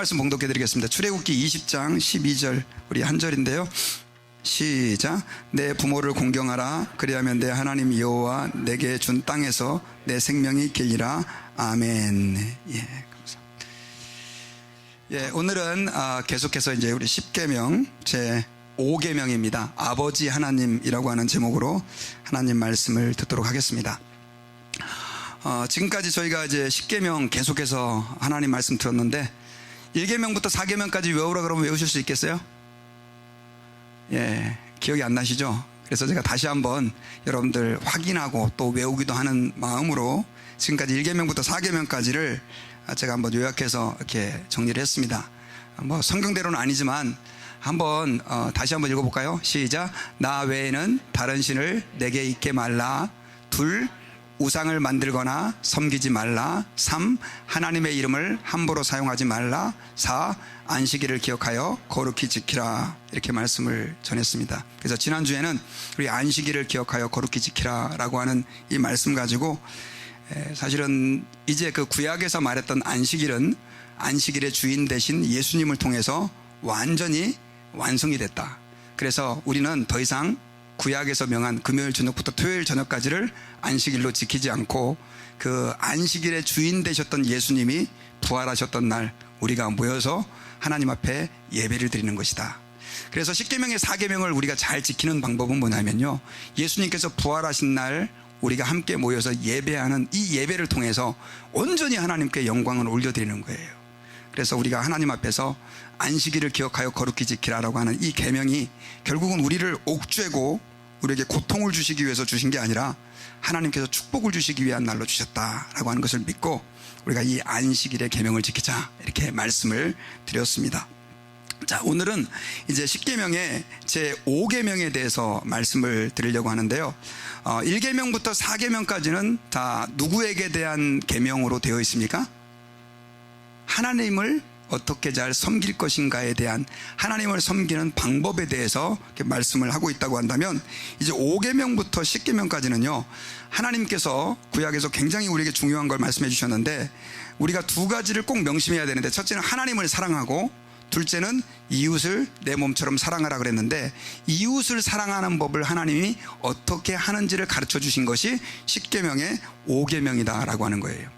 말씀 봉독해 드리겠습니다. 출애굽기 20장 12절 우리 한 절인데요. 시작. 내 부모를 공경하라. 그리하면 내 하나님 여호와 내게 준 땅에서 내 생명이 길리라. 아멘. 예, 감사합니다. 예, 오늘은 계속해서 이제 우리 10계명 제 5계명입니다. 아버지 하나님이라고 하는 제목으로 하나님 말씀을 듣도록 하겠습니다. 지금까지 저희가 이제 10계명 계속해서 하나님 말씀 들었는데 1계명부터 4계명까지 외우라 그러면 외우실 수 있겠어요? 예, 기억이 안 나시죠? 그래서 제가 다시 한번 여러분들 확인하고 또 외우기도 하는 마음으로 지금까지 1계명부터 4계명까지를 제가 한번 요약해서 이렇게 정리를 했습니다. 뭐 성경대로는 아니지만 한번 다시 한번 읽어볼까요? 시작. 나 외에는 다른 신을 내게 있게 말라. 2. 우상을 만들거나 섬기지 말라. 3. 하나님의 이름을 함부로 사용하지 말라. 4. 안식일을 기억하여 거룩히 지키라. 이렇게 말씀을 전했습니다. 그래서 지난주에는 우리 안식일을 기억하여 거룩히 지키라 라고 하는 이 말씀 가지고 사실은 이제 그 구약에서 말했던 안식일은 안식일의 주인 대신 예수님을 통해서 완전히 완성이 됐다. 그래서 우리는 더 이상 구약에서 명한 금요일 저녁부터 토요일 저녁까지를 안식일로 지키지 않고 그 안식일의 주인 되셨던 예수님이 부활하셨던 날 우리가 모여서 하나님 앞에 예배를 드리는 것이다. 그래서 10계명의 4계명을 우리가 잘 지키는 방법은 뭐냐면요, 예수님께서 부활하신 날 우리가 함께 모여서 예배하는 이 예배를 통해서 온전히 하나님께 영광을 올려드리는 거예요. 그래서 우리가 하나님 앞에서 안식일을 기억하여 거룩히 지키라라고 하는 이 계명이 결국은 우리를 옥죄고 우리에게 고통을 주시기 위해서 주신 게 아니라 하나님께서 축복을 주시기 위한 날로 주셨다라고 하는 것을 믿고 우리가 이 안식일의 계명을 지키자 이렇게 말씀을 드렸습니다. 자, 오늘은 이제 10계명의 제 5계명에 대해서 말씀을 드리려고 하는데요. 1계명부터 4계명까지는 다 누구에게 대한 계명으로 되어 있습니까? 하나님을 어떻게 잘 섬길 것인가에 대한, 하나님을 섬기는 방법에 대해서 이렇게 말씀을 하고 있다고 한다면, 이제 5계명부터 10계명까지는요 하나님께서 구약에서 굉장히 우리에게 중요한 걸 말씀해 주셨는데, 우리가 두 가지를 꼭 명심해야 되는데, 첫째는 하나님을 사랑하고 둘째는 이웃을 내 몸처럼 사랑하라 그랬는데, 이웃을 사랑하는 법을 하나님이 어떻게 하는지를 가르쳐 주신 것이 10계명의 5계명이다 라고 하는 거예요.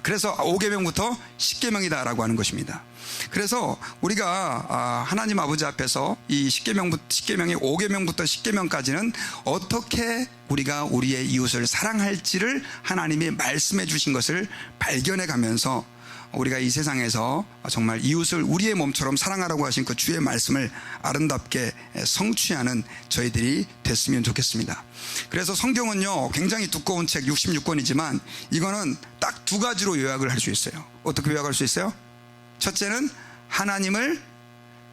그래서 5계명부터 10계명이다 라고 하는 것입니다. 그래서 우리가 하나님 아버지 앞에서 이 10계명의 5계명부터 10계명까지는 어떻게 우리가 우리의 이웃을 사랑할지를 하나님이 말씀해 주신 것을 발견해 가면서 우리가 이 세상에서 정말 이웃을 우리의 몸처럼 사랑하라고 하신 그 주의 말씀을 아름답게 성취하는 저희들이 됐으면 좋겠습니다. 그래서 성경은요 굉장히 두꺼운 책 66권이지만 이거는 딱 두 가지로 요약을 할 수 있어요. 어떻게 요약할 수 있어요? 첫째는 하나님을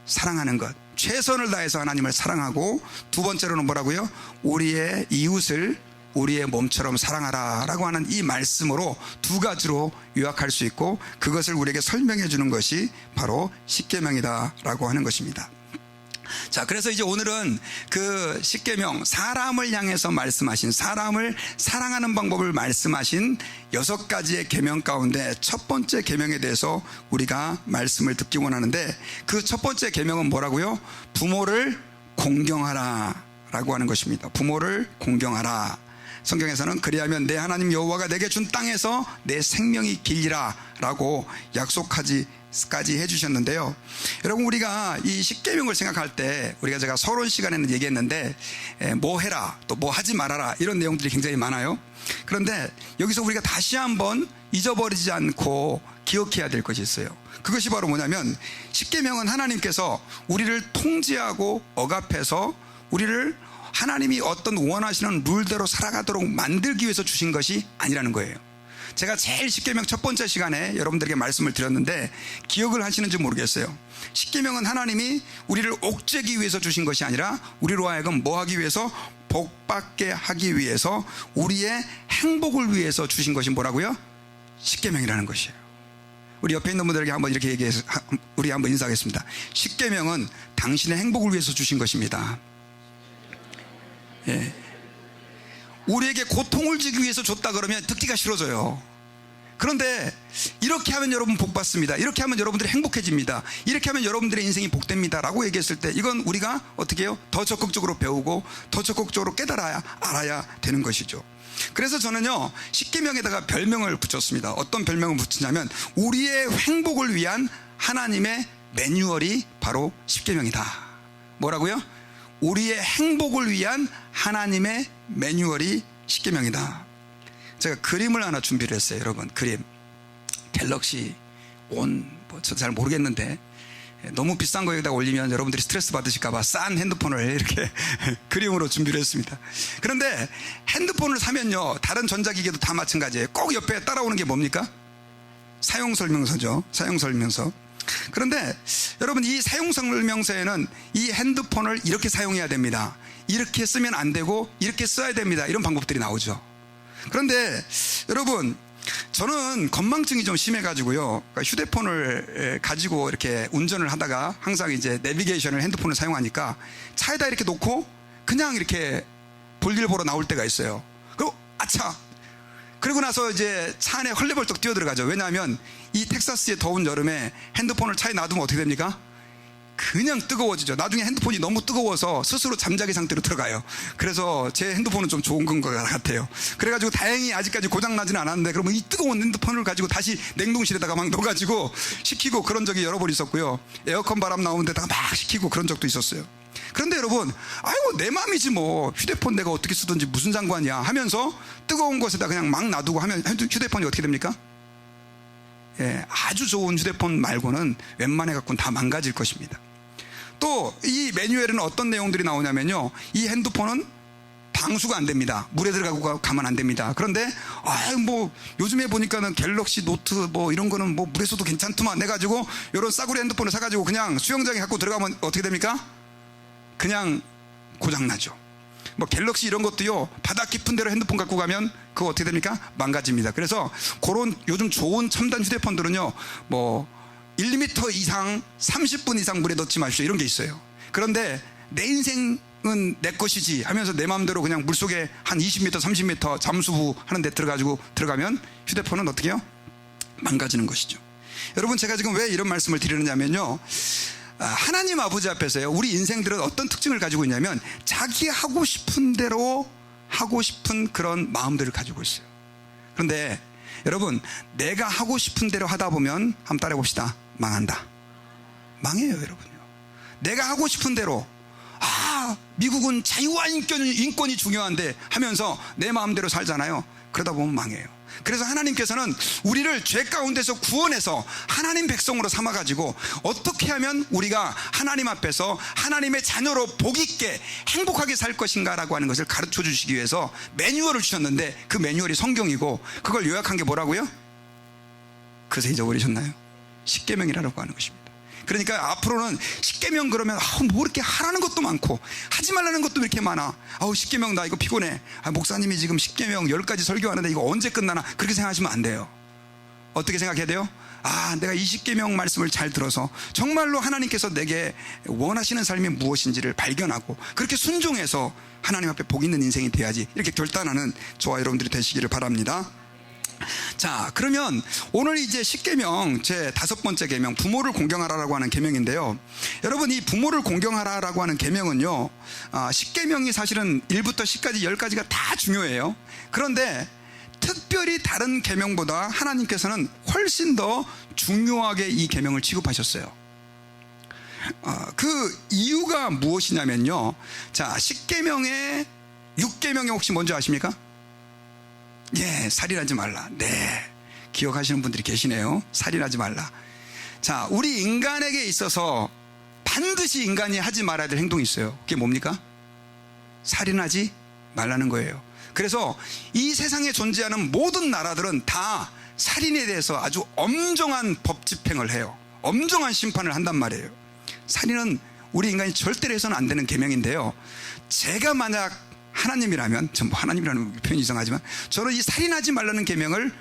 사랑하는 것, 최선을 다해서 하나님을 사랑하고, 두 번째로는 뭐라고요? 우리의 이웃을 우리의 몸처럼 사랑하라 라고 하는 이 말씀으로 두 가지로 요약할 수 있고, 그것을 우리에게 설명해 주는 것이 바로 10계명이다 라고 하는 것입니다. 자, 그래서 이제 오늘은 그 10계명, 사람을 향해서 말씀하신, 사람을 사랑하는 방법을 말씀하신 6가지의 계명 가운데 첫 번째 계명에 대해서 우리가 말씀을 듣기 원하는데, 그 첫 번째 계명은 뭐라고요? 부모를 공경하라 라고 하는 것입니다. 부모를 공경하라. 성경에서는 그리하면 내 하나님 여호와가 내게 준 땅에서 내 생명이 길리라 라고 약속까지 해주셨는데요. 여러분, 우리가 이 10계명을 생각할 때 우리가 제가 서론 시간에는 얘기했는데 뭐 해라 또 뭐 하지 말아라 이런 내용들이 굉장히 많아요. 그런데 여기서 우리가 다시 한번 잊어버리지 않고 기억해야 될 것이 있어요. 그것이 바로 뭐냐면 10계명은 하나님께서 우리를 통제하고 억압해서 우리를 하나님이 어떤 원하시는 룰대로 살아가도록 만들기 위해서 주신 것이 아니라는 거예요. 제가 제일 10계명 첫 번째 시간에 여러분들에게 말씀을 드렸는데 기억을 하시는지 모르겠어요. 10계명은 하나님이 우리를 옥죄기 위해서 주신 것이 아니라 우리로 하여금 뭐 하기 위해서? 복받게 하기 위해서, 우리의 행복을 위해서 주신 것이 뭐라고요? 10계명이라는 것이에요. 우리 옆에 있는 분들에게 한번 이렇게 얘기해서 우리 한번 인사하겠습니다. 10계명은 당신의 행복을 위해서 주신 것입니다. 예. 우리에게 고통을 주기 위해서 줬다 그러면 듣기가 싫어져요. 그런데 이렇게 하면 여러분 복 받습니다, 이렇게 하면 여러분들이 행복해집니다, 이렇게 하면 여러분들의 인생이 복됩니다 라고 얘기했을 때 이건 우리가 어떻게 해요? 더 적극적으로 배우고 더 적극적으로 깨달아야 알아야 되는 것이죠. 그래서 저는요 십계명에다가 별명을 붙였습니다. 어떤 별명을 붙이냐면 우리의 행복을 위한 하나님의 매뉴얼이 바로 십계명이다. 뭐라고요? 우리의 행복을 위한 하나님의 매뉴얼이 십계명이다. 제가 그림을 하나 준비를 했어요. 여러분, 그림 갤럭시 온 저도 잘 모르겠는데 너무 비싼 거에다 올리면 여러분들이 스트레스 받으실까봐 싼 핸드폰을 이렇게 그림으로 준비를 했습니다. 그런데 핸드폰을 사면요 다른 전자기기도 다 마찬가지예요. 꼭 옆에 따라오는 게 뭡니까? 사용설명서죠. 사용설명서. 그런데 여러분 이 사용설명서에는 이 핸드폰을 이렇게 사용해야 됩니다, 이렇게 쓰면 안 되고 이렇게 써야 됩니다, 이런 방법들이 나오죠. 그런데 여러분 저는 건망증이 좀 심해가지고요, 그러니까 휴대폰을 가지고 이렇게 운전을 하다가 항상 이제 내비게이션을 핸드폰을 사용하니까 차에다 이렇게 놓고 그냥 이렇게 볼일 보러 나올 때가 있어요. 그리고 아차, 그리고 나서 이제 차 안에 헐레벌떡 뛰어들어가죠. 왜냐하면 이 텍사스의 더운 여름에 핸드폰을 차에 놔두면 어떻게 됩니까? 그냥 뜨거워지죠. 나중에 핸드폰이 너무 뜨거워서 스스로 잠자기 상태로 들어가요. 그래서 제 핸드폰은 좀 좋은 건 것 같아요. 그래가지고 다행히 아직까지 고장나지는 않았는데 그러면 이 뜨거운 핸드폰을 가지고 다시 냉동실에다가 막 넣어가지고 식히고 그런 적이 여러 번 있었고요. 에어컨 바람 나오는 데다가 막 식히고 그런 적도 있었어요. 그런데 여러분 아이고 내 맘이지 뭐 휴대폰 내가 어떻게 쓰든지 무슨 상관이야 하면서 뜨거운 곳에다 그냥 막 놔두고 하면 휴대폰이 어떻게 됩니까? 예, 아주 좋은 휴대폰 말고는 웬만해 갖고는 다 망가질 것입니다. 또 이 매뉴얼에는 어떤 내용들이 나오냐면요, 이 핸드폰은 방수가 안 됩니다. 물에 들어가고 가면 안 됩니다. 그런데 뭐 요즘에 보니까는 갤럭시 노트 뭐 이런 거는 뭐 물에서도 괜찮더만 해가지고 이런 싸구려 핸드폰을 사가지고 그냥 수영장에 갖고 들어가면 어떻게 됩니까? 그냥 고장나죠. 뭐 갤럭시 이런 것도요 바다 깊은 데로 핸드폰 갖고 가면 그거 어떻게 됩니까? 망가집니다. 그래서 그런 요즘 좋은 첨단 휴대폰들은요 뭐 1m 이상 30분 이상 물에 넣지 마십시오 이런 게 있어요. 그런데 내 인생은 내 것이지 하면서 내 마음대로 그냥 물속에 한 20m 30m 잠수부 하는 데 들어가면 휴대폰은 어떻게 해요? 망가지는 것이죠. 여러분 제가 지금 왜 이런 말씀을 드리느냐면요, 하나님 아버지 앞에서요 우리 인생들은 어떤 특징을 가지고 있냐면 자기 하고 싶은 대로 하고 싶은 그런 마음들을 가지고 있어요. 그런데 여러분 내가 하고 싶은 대로 하다 보면 한번 따라해 봅시다. 망한다. 망해요 여러분요. 내가 하고 싶은 대로 미국은 자유와 인권이 중요한데 하면서 내 마음대로 살잖아요. 그러다 보면 망해요. 그래서 하나님께서는 우리를 죄 가운데서 구원해서 하나님 백성으로 삼아가지고 어떻게 하면 우리가 하나님 앞에서 하나님의 자녀로 복있게 행복하게 살 것인가 라고 하는 것을 가르쳐 주시기 위해서 매뉴얼을 주셨는데 그 매뉴얼이 성경이고 그걸 요약한 게 뭐라고요? 그새 잊어버리셨나요? 십계명이라고 하는 것입니다. 그러니까 앞으로는 십계명 그러면 뭐 이렇게 하라는 것도 많고 하지 말라는 것도 이렇게 많아. 십계명 나 이거 피곤해. 목사님이 지금 십계명 10가지 설교하는데 이거 언제 끝나나 그렇게 생각하시면 안 돼요. 어떻게 생각해야 돼요? 내가 이 십계명 말씀을 잘 들어서 정말로 하나님께서 내게 원하시는 삶이 무엇인지를 발견하고 그렇게 순종해서 하나님 앞에 복 있는 인생이 돼야지 이렇게 결단하는 저와 여러분들이 되시기를 바랍니다. 자, 그러면 오늘 이제 십계명 제 5번째 계명 부모를 공경하라라고 하는 계명인데요. 여러분 이 부모를 공경하라라고 하는 계명은요, 십계명이 사실은 1부터 10까지 10가지가 다 중요해요. 그런데 특별히 다른 계명보다 하나님께서는 훨씬 더 중요하게 이 계명을 취급하셨어요. 그 이유가 무엇이냐면요, 자, 십계명의 6계명이 혹시 뭔지 아십니까? 예, 살인하지 말라. 네, 기억하시는 분들이 계시네요. 살인하지 말라. 자, 우리 인간에게 있어서 반드시 인간이 하지 말아야 될 행동이 있어요. 그게 뭡니까? 살인하지 말라는 거예요. 그래서 이 세상에 존재하는 모든 나라들은 다 살인에 대해서 아주 엄정한 법 집행을 해요. 엄정한 심판을 한단 말이에요. 살인은 우리 인간이 절대로 해서는 안 되는 계명인데요, 제가 만약 하나님이라면, 전 하나님이라는 표현이 이상하지만 저는 이 살인하지 말라는 계명을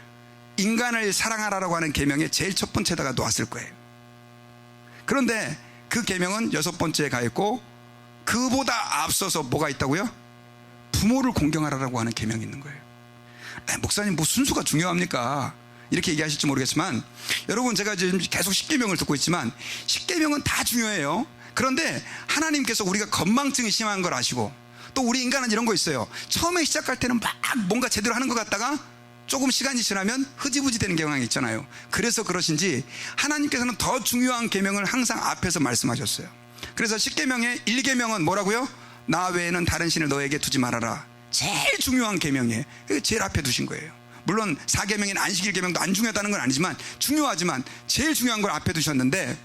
인간을 사랑하라고 하는 계명의 제일 첫 번째다가 놓았을 거예요. 그런데 그 계명은 6번째에 가 있고 그보다 앞서서 뭐가 있다고요? 부모를 공경하라고 하는 계명이 있는 거예요. 목사님 뭐 순수가 중요합니까? 이렇게 얘기하실지 모르겠지만, 여러분 제가 지금 계속 십계명을 듣고 있지만 십계명은 다 중요해요. 그런데 하나님께서 우리가 건망증이 심한 걸 아시고, 또 우리 인간은 이런 거 있어요. 처음에 시작할 때는 막 뭔가 제대로 하는 것 같다가 조금 시간이 지나면 흐지부지 되는 경향이 있잖아요. 그래서 그러신지 하나님께서는 더 중요한 계명을 항상 앞에서 말씀하셨어요. 그래서 십계명의 1계명은 뭐라고요? 나 외에는 다른 신을 너에게 두지 말아라. 제일 중요한 계명이에요. 제일 앞에 두신 거예요. 물론 4계명인 안식일 계명도 안 중요하다는 건 아니지만 중요하지만 제일 중요한 걸 앞에 두셨는데,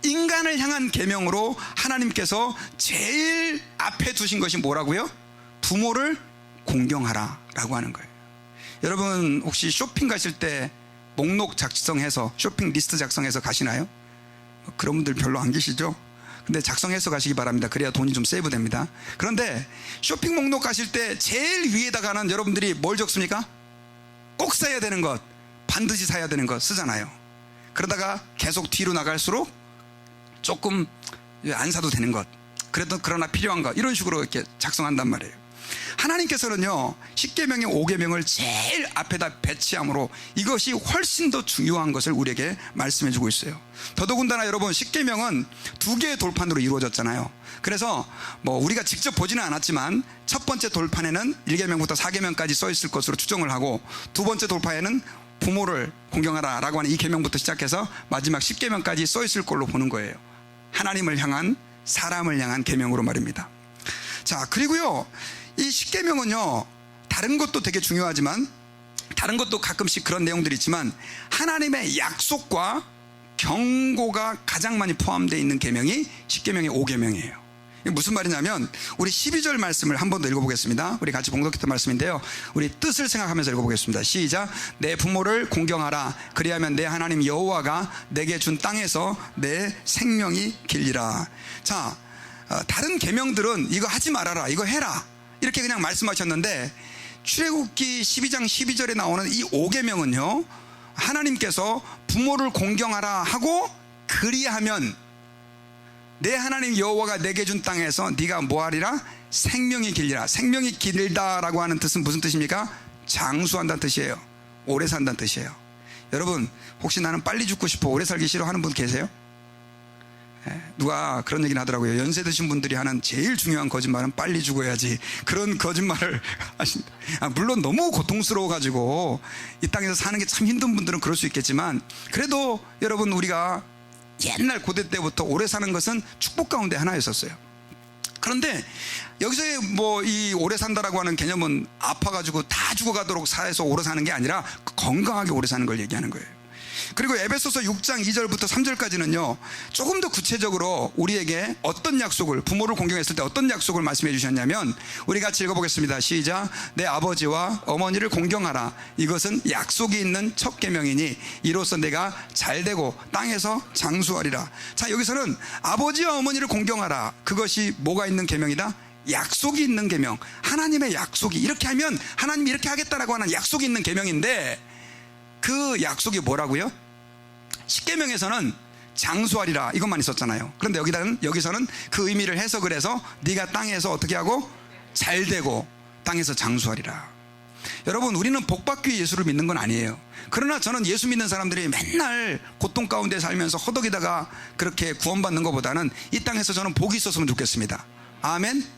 인간을 향한 계명으로 하나님께서 제일 앞에 두신 것이 뭐라고요? 부모를 공경하라 라고 하는 거예요. 여러분 혹시 쇼핑 가실 때 목록 작성해서, 쇼핑 리스트 작성해서 가시나요? 그런 분들 별로 안 계시죠? 근데 작성해서 가시기 바랍니다. 그래야 돈이 좀 세이브 됩니다. 그런데 쇼핑 목록 가실 때 제일 위에다가는 여러분들이 뭘 적습니까? 꼭 사야 되는 것, 반드시 사야 되는 것 쓰잖아요. 그러다가 계속 뒤로 나갈수록 조금 안 사도 되는 것, 그래도 그러나 필요한 것, 이런 식으로 이렇게 작성한단 말이에요. 하나님께서는요, 십계명의 5계명을 제일 앞에다 배치함으로 이것이 훨씬 더 중요한 것을 우리에게 말씀해 주고 있어요. 더더군다나 여러분, 십계명은 2개의 돌판으로 이루어졌잖아요. 그래서 뭐 우리가 직접 보지는 않았지만 첫 번째 돌판에는 1계명부터 4계명까지 써 있을 것으로 추정을 하고, 두 번째 돌판에는 부모를 공경하라 라고 하는 이 계명부터 시작해서 마지막 10계명까지 써 있을 걸로 보는 거예요. 하나님을 향한, 사람을 향한 계명으로 말입니다. 자, 그리고요, 이 십계명은요, 다른 것도 되게 중요하지만, 다른 것도 가끔씩 그런 내용들이 있지만, 하나님의 약속과 경고가 가장 많이 포함되어 있는 계명이 십계명의 5계명이에요. 이게 무슨 말이냐면, 우리 12절 말씀을 한 번 더 읽어보겠습니다. 우리 같이 봉독했던 말씀인데요, 우리 뜻을 생각하면서 읽어보겠습니다. 시작. 내 부모를 공경하라. 그리하면 내 하나님 여호와가 내게 준 땅에서 내 생명이 길리라. 자, 다른 계명들은 이거 하지 말아라, 이거 해라, 이렇게 그냥 말씀하셨는데, 출애굽기 12장 12절에 나오는 이 5계명은요, 하나님께서 부모를 공경하라 하고, 그리하면 내 하나님 여호와가 내게 준 땅에서 네가 뭐하리라? 생명이 길리라. 생명이 길다라고 하는 뜻은 무슨 뜻입니까? 장수한다는 뜻이에요. 오래 산다는 뜻이에요. 여러분, 혹시 나는 빨리 죽고 싶어, 오래 살기 싫어하는 분 계세요? 누가 그런 얘기를 하더라고요. 연세 드신 분들이 하는 제일 중요한 거짓말은 빨리 죽어야지, 그런 거짓말을 하신다. 물론 너무 고통스러워가지고 이 땅에서 사는 게 참 힘든 분들은 그럴 수 있겠지만, 그래도 여러분, 우리가 옛날 고대 때부터 오래 사는 것은 축복 가운데 하나였었어요. 그런데 여기서의 뭐 이 오래 산다라고 하는 개념은 아파가지고 다 죽어가도록 사해서 오래 사는 게 아니라 건강하게 오래 사는 걸 얘기하는 거예요. 그리고 에베소서 6장 2절부터 3절까지는요, 조금 더 구체적으로 우리에게 어떤 약속을, 부모를 공경했을 때 어떤 약속을 말씀해 주셨냐면, 우리 같이 읽어보겠습니다. 시작. 내 아버지와 어머니를 공경하라. 이것은 약속이 있는 첫 계명이니 이로써 내가 잘되고 땅에서 장수하리라. 자, 여기서는 아버지와 어머니를 공경하라, 그것이 뭐가 있는 계명이다? 약속이 있는 계명. 하나님의 약속이, 이렇게 하면 하나님이 이렇게 하겠다라고 하는 약속이 있는 계명인데, 그 약속이 뭐라고요? 십계명에서는 장수하리라 이것만 있었잖아요. 그런데 여기서는 그 의미를 해석을 해서 네가 땅에서 어떻게 하고 잘되고 땅에서 장수하리라. 여러분, 우리는 복받기 위해 예수를 믿는 건 아니에요. 그러나 저는 예수 믿는 사람들이 맨날 고통 가운데 살면서 허덕이다가 그렇게 구원받는 것보다는 이 땅에서 저는 복이 있었으면 좋겠습니다. 아멘.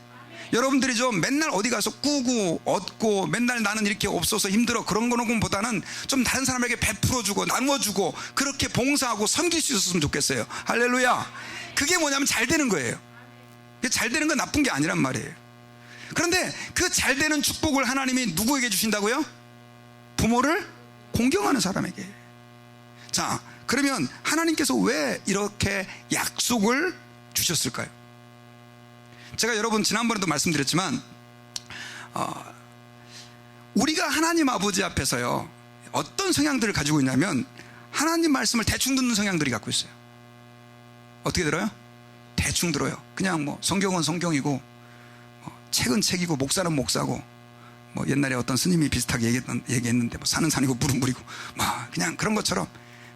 여러분들이 좀 맨날 어디 가서 꾸고 얻고 맨날 나는 이렇게 없어서 힘들어, 그런 거는 보다는 좀 다른 사람에게 베풀어주고 나눠주고 그렇게 봉사하고 섬길 수 있었으면 좋겠어요. 할렐루야. 그게 뭐냐면 잘 되는 거예요. 잘 되는 건 나쁜 게 아니란 말이에요. 그런데 그 잘 되는 축복을 하나님이 누구에게 주신다고요? 부모를 공경하는 사람에게. 자, 그러면 하나님께서 왜 이렇게 약속을 주셨을까요? 제가 여러분 지난번에도 말씀드렸지만, 우리가 하나님 아버지 앞에서요, 어떤 성향들을 가지고 있냐면, 하나님 말씀을 대충 듣는 성향들이 갖고 있어요. 어떻게 들어요? 대충 들어요. 그냥 뭐 성경은 성경이고, 책은 책이고, 목사는 목사고, 뭐 옛날에 어떤 스님이 비슷하게 얘기했는데, 뭐 산은 산이고 물은 물이고, 막 그냥 그런 것처럼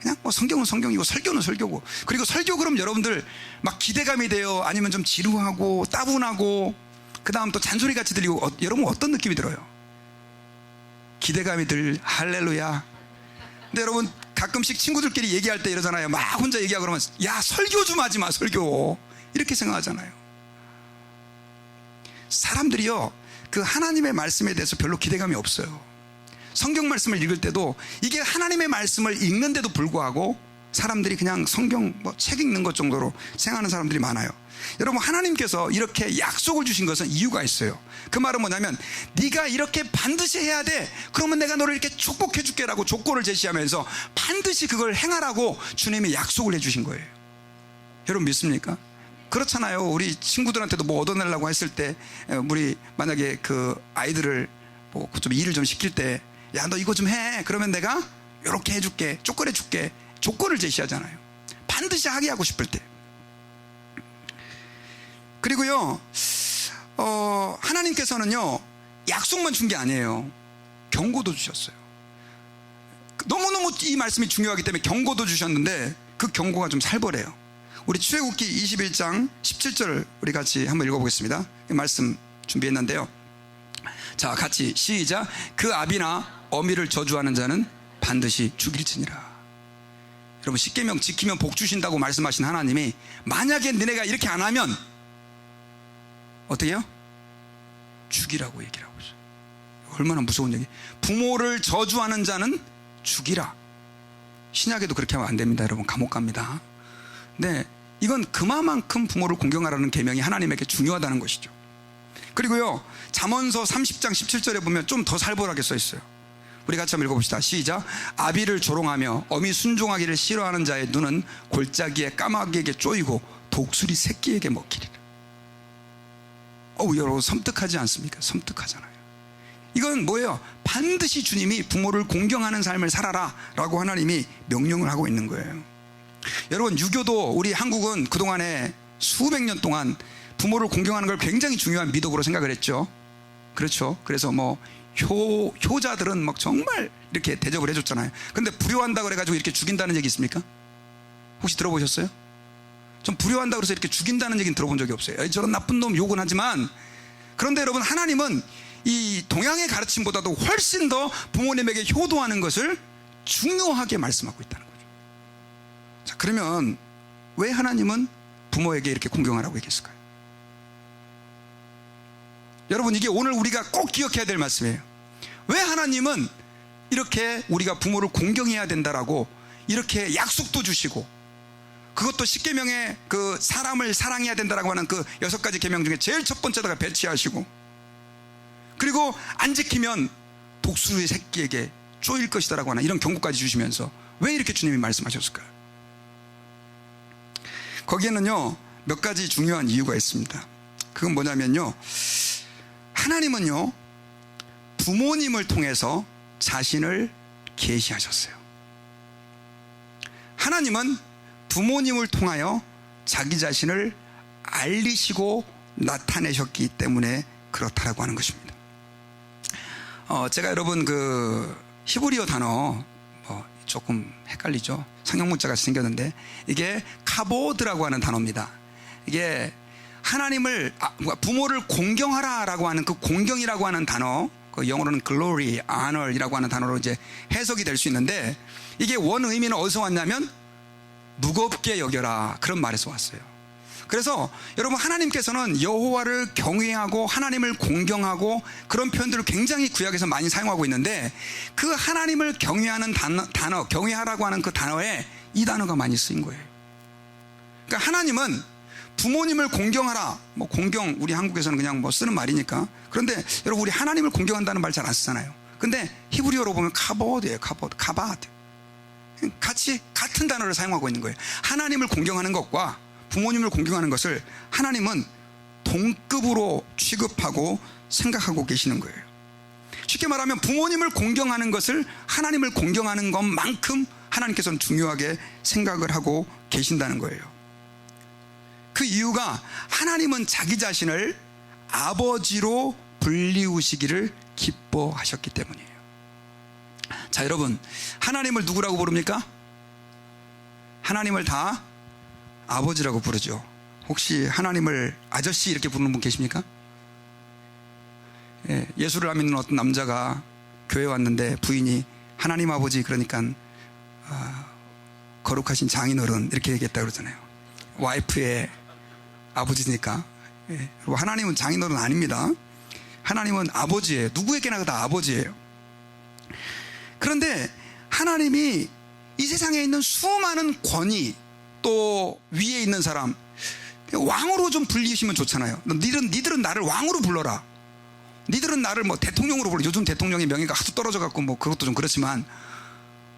그냥 뭐 성경은 성경이고 설교는 설교고. 그리고 설교 그럼 여러분들 막 기대감이 돼요? 아니면 좀 지루하고 따분하고 그 다음 또 잔소리 같이 들리고, 여러분 어떤 느낌이 들어요? 기대감이 들. 할렐루야. 근데 여러분 가끔씩 친구들끼리 얘기할 때 이러잖아요. 막 혼자 얘기하고 그러면 야 설교 좀 하지 마 설교 이렇게 생각하잖아요. 사람들이요 그 하나님의 말씀에 대해서 별로 기대감이 없어요. 성경 말씀을 읽을 때도 이게 하나님의 말씀을 읽는데도 불구하고 사람들이 그냥 성경 뭐 책 읽는 것 정도로 생각하는 사람들이 많아요. 여러분 하나님께서 이렇게 약속을 주신 것은 이유가 있어요. 그 말은 뭐냐면 네가 이렇게 반드시 해야 돼. 그러면 내가 너를 이렇게 축복해 줄게라고 조건을 제시하면서 반드시 그걸 행하라고 주님이 약속을 해 주신 거예요. 여러분 믿습니까? 그렇잖아요. 우리 친구들한테도 뭐 얻어내려고 했을 때 우리 만약에 그 아이들을 뭐 좀 일을 좀 시킬 때 야 너 이거 좀 해. 그러면 내가 이렇게 해줄게. 조건해 줄게. 조건을 제시하잖아요. 반드시 하게 하고 싶을 때. 그리고요 하나님께서는요 약속만 준 게 아니에요. 경고도 주셨어요. 너무너무 이 말씀이 중요하기 때문에 경고도 주셨는데 그 경고가 좀 살벌해요. 우리 출애굽기 21장 17절을 우리 같이 한번 읽어보겠습니다. 이 말씀 준비했는데요. 자 같이 시작. 그 아비나 어미를 저주하는 자는 반드시 죽일지니라. 여러분 십계명 지키면 복 주신다고 말씀하신 하나님이 만약에 너네가 이렇게 안 하면 어떻게 해요? 죽이라고 얘기를 하고 있어요. 얼마나 무서운 얘기. 부모를 저주하는 자는 죽이라. 신약에도 그렇게 하면 안 됩니다. 여러분 감옥 갑니다. 네, 이건 그만큼 부모를 공경하라는 계명이 하나님에게 중요하다는 것이죠. 그리고요 잠언서 30장 17절에 보면 좀 더 살벌하게 써 있어요. 우리 같이 한번 읽어봅시다. 시작. 아비를 조롱하며 어미 순종하기를 싫어하는 자의 눈은 골짜기에 까마귀에게 쪼이고 독수리 새끼에게 먹히리라. 여러분 섬뜩하지 않습니까? 섬뜩하잖아요. 이건 뭐예요? 반드시 주님이 부모를 공경하는 삶을 살아라 라고 하나님이 명령을 하고 있는 거예요. 여러분 유교도 우리 한국은 그동안에 수백 년 동안 부모를 공경하는 걸 굉장히 중요한 미덕으로 생각을 했죠. 그렇죠. 그래서 뭐 효자들은 막 정말 이렇게 대접을 해줬잖아요. 근데 불효한다 그래가지고 이렇게 죽인다는 얘기 있습니까? 혹시 들어보셨어요? 전 불효한다 그래서 이렇게 죽인다는 얘기는 들어본 적이 없어요. 저런 나쁜 놈 욕은 하지만, 그런데 여러분 하나님은 이 동양의 가르침보다도 훨씬 더 부모님에게 효도하는 것을 중요하게 말씀하고 있다는 거죠. 자, 그러면 왜 하나님은 부모에게 이렇게 공경하라고 얘기했을까요? 여러분 이게 오늘 우리가 꼭 기억해야 될 말씀이에요. 왜 하나님은 이렇게 우리가 부모를 공경해야 된다라고 이렇게 약속도 주시고, 그것도 십계명에 그 사람을 사랑해야 된다라고 하는 그 6가지 계명 중에 제일 첫 번째다가 배치하시고, 그리고 안 지키면 독수리 새끼에게 쪼일 것이다라고 하는 이런 경고까지 주시면서 왜 이렇게 주님이 말씀하셨을까요? 거기에는요 몇 가지 중요한 이유가 있습니다. 그건 뭐냐면요, 하나님은요 부모님을 통해서 자신을 계시하셨어요. 하나님은 부모님을 통하여 자기 자신을 알리시고 나타내셨기 때문에 그렇다라고 하는 것입니다. 제가 여러분 그 히브리어 단어 조금 헷갈리죠. 상형문자같이 생겼는데 이게 카보드라고 하는 단어입니다. 이게 하나님을 부모를 공경하라라고 하는 그 공경이라고 하는 단어, 그 영어로는 glory, honor이라고 하는 단어로 이제 해석이 될 수 있는데, 이게 원 의미는 어디서 왔냐면 무겁게 여겨라 그런 말에서 왔어요. 그래서 여러분 하나님께서는 여호와를 경외하고 하나님을 공경하고 그런 표현들을 굉장히 구약에서 많이 사용하고 있는데, 그 하나님을 경외하는 단어 경외하라고 하는 그 단어에 이 단어가 많이 쓰인 거예요. 그러니까 하나님은 부모님을 공경하라, 뭐 공경 우리 한국에서는 그냥 뭐 쓰는 말이니까. 그런데 여러분 우리 하나님을 공경한다는 말 잘 안 쓰잖아요. 근데 히브리어로 보면 카보드예요. 카바드. 같이 같은 단어를 사용하고 있는 거예요. 하나님을 공경하는 것과 부모님을 공경하는 것을 하나님은 동급으로 취급하고 생각하고 계시는 거예요. 쉽게 말하면 부모님을 공경하는 것을 하나님을 공경하는 것만큼 하나님께서는 중요하게 생각을 하고 계신다는 거예요. 그 이유가 하나님은 자기 자신을 아버지로 불리우시기를 기뻐하셨기 때문이에요. 자, 여러분 하나님을 누구라고 부릅니까? 하나님을 다 아버지라고 부르죠. 혹시 하나님을 아저씨 이렇게 부르는 분 계십니까? 예수를 안 믿는 어떤 남자가 교회 왔는데 부인이 하나님 아버지 그러니까 거룩하신 장인어른 이렇게 얘기했다 그러잖아요. 와이프의 아버지니까. 예. 그리고 하나님은 장인어른 아닙니다. 하나님은 아버지예요. 누구에게나 다 아버지예요. 그런데 하나님이 이 세상에 있는 수많은 권위, 또 위에 있는 사람 왕으로 좀 불리시면 좋잖아요. 니들은 나를 왕으로 불러라. 니들은 나를 뭐 대통령으로 불러. 요즘 대통령의 명예가 하도 떨어져 갖고 뭐 그것도 좀 그렇지만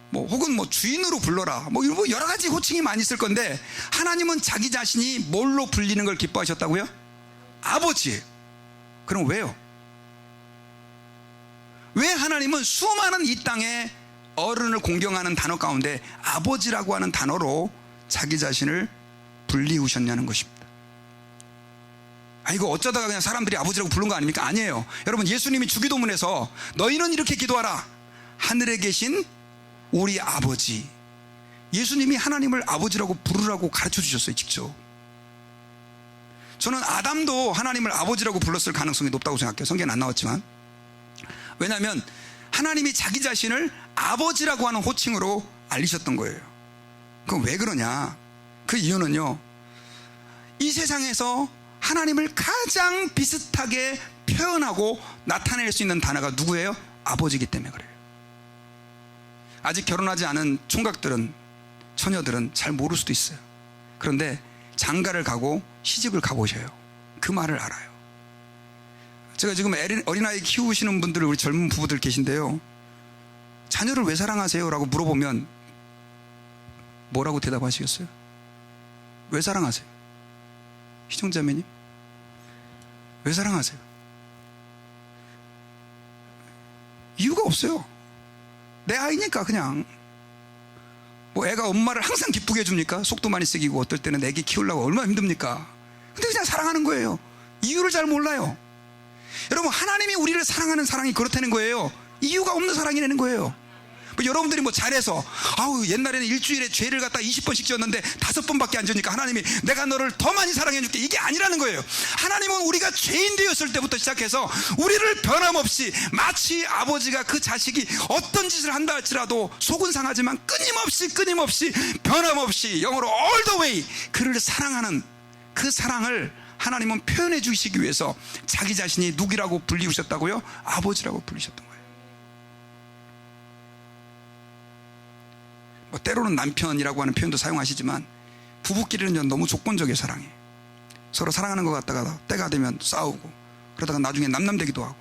뭐 혹은 뭐 주인으로 불러라. 뭐 여러 가지 호칭이 많이 있을 건데 하나님은 자기 자신이 뭘로 불리는 걸 기뻐하셨다고요? 아버지. 그럼 왜요? 왜 하나님은 수많은 이 땅에 어른을 공경하는 단어 가운데 아버지라고 하는 단어로 자기 자신을 불리우셨냐는 것입니다. 이거 어쩌다가 그냥 사람들이 아버지라고 부른 거 아닙니까? 아니에요. 여러분, 예수님이 주기도문에서 너희는 이렇게 기도하라. 하늘에 계신 우리 아버지. 예수님이 하나님을 아버지라고 부르라고 가르쳐 주셨어요, 직접. 저는 아담도 하나님을 아버지라고 불렀을 가능성이 높다고 생각해요. 성경에 안 나왔지만. 왜냐하면 하나님이 자기 자신을 아버지라고 하는 호칭으로 알리셨던 거예요. 그럼 왜 그러냐? 그 이유는요, 이 세상에서 하나님을 가장 비슷하게 표현하고 나타낼 수 있는 단어가 누구예요? 아버지이기 때문에 그래요. 아직 결혼하지 않은 총각들은, 처녀들은 잘 모를 수도 있어요. 그런데 장가를 가고 시집을 가보셔요. 그 말을 알아요. 제가 지금 어린아이 키우시는 분들, 우리 젊은 부부들 계신데요, 자녀를 왜 사랑하세요? 라고 물어보면 뭐라고 대답하시겠어요? 왜 사랑하세요? 희종자매님, 왜 사랑하세요? 이유가 없어요. 내 아이니까. 그냥 뭐 애가 엄마를 항상 기쁘게 해줍니까? 속도 많이 쓰기고 어떨 때는 애기 키우려고 얼마나 힘듭니까? 근데 그냥 사랑하는 거예요. 이유를 잘 몰라요. 여러분, 하나님이 우리를 사랑하는 사랑이 그렇다는 거예요. 이유가 없는 사랑이라는 거예요. 뭐 여러분들이 뭐 잘해서 옛날에는 일주일에 죄를 갖다 20번씩 지었는데 5번밖에 안 지으니까 하나님이 내가 너를 더 많이 사랑해 줄게, 이게 아니라는 거예요. 하나님은 우리가 죄인 되었을 때부터 시작해서 우리를 변함없이, 마치 아버지가 그 자식이 어떤 짓을 한다 할지라도 속은 상하지만 끊임없이 변함없이, 영어로 all the way 그를 사랑하는 그 사랑을 하나님은 표현해 주시기 위해서 자기 자신이 누구라고 불리우셨다고요? 아버지라고 불리셨던 거예요. 뭐 때로는 남편이라고 하는 표현도 사용하시지만 부부끼리는 너무 조건적인 사랑이에요. 서로 사랑하는 것 같다가 때가 되면 싸우고, 그러다가 나중에 남남되기도 하고.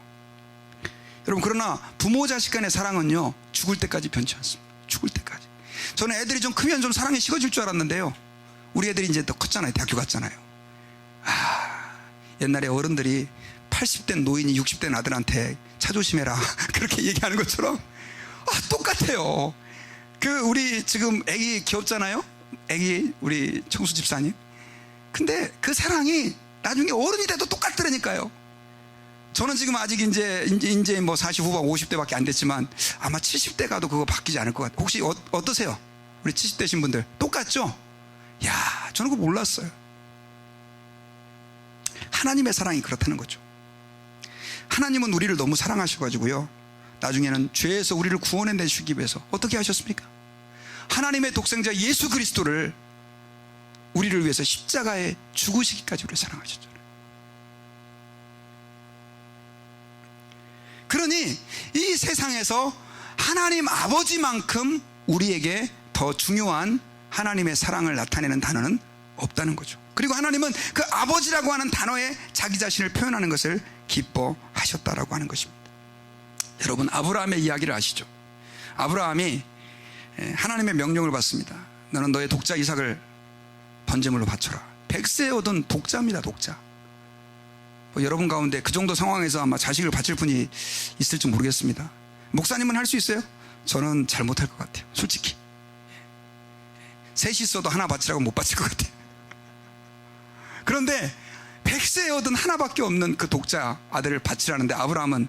여러분, 그러나 부모 자식 간의 사랑은요, 죽을 때까지 변치 않습니다. 죽을 때까지. 저는 애들이 좀 크면 좀 사랑이 식어질 줄 알았는데요, 우리 애들이 이제 더 컸잖아요. 대학교 갔잖아요. 옛날에 어른들이 80대 노인이 60대 아들한테 차 조심해라 그렇게 얘기하는 것처럼 똑같아요. 우리 지금 애기 귀엽잖아요. 애기 우리 청수 집사님. 근데 그 사랑이 나중에 어른이 돼도 똑같더라니까요. 저는 지금 아직 이제 뭐 40 후반 50대밖에 안 됐지만 아마 70대 가도 그거 바뀌지 않을 것 같아요. 혹시 어떠세요? 우리 70대신 분들 똑같죠? 야, 저는 그거 몰랐어요. 하나님의 사랑이 그렇다는 거죠. 하나님은 우리를 너무 사랑하셔가지고요, 나중에는 죄에서 우리를 구원해내시기 위해서 어떻게 하셨습니까? 하나님의 독생자 예수 그리스도를 우리를 위해서 십자가에 죽으시기까지 우리를 사랑하셨잖아요. 그러니 이 세상에서 하나님 아버지만큼 우리에게 더 중요한 하나님의 사랑을 나타내는 단어는 없다는 거죠. 그리고 하나님은 그 아버지라고 하는 단어에 자기 자신을 표현하는 것을 기뻐하셨다라고 하는 것입니다. 여러분, 아브라함의 이야기를 아시죠? 아브라함이 하나님의 명령을 받습니다. 너는 너의 독자 이삭을 번제물로 바쳐라. 100세에 얻은 독자입니다. 독자. 뭐 여러분 가운데 그 정도 상황에서 아마 자식을 바칠 분이 있을지 모르겠습니다. 목사님은 할 수 있어요? 저는 잘 못할 것 같아요, 솔직히. 셋이 있어도 하나 바치라고 못 바칠 것 같아요. 그런데 100세에 얻은 하나밖에 없는 그 독자 아들을 바치라는데 아브라함은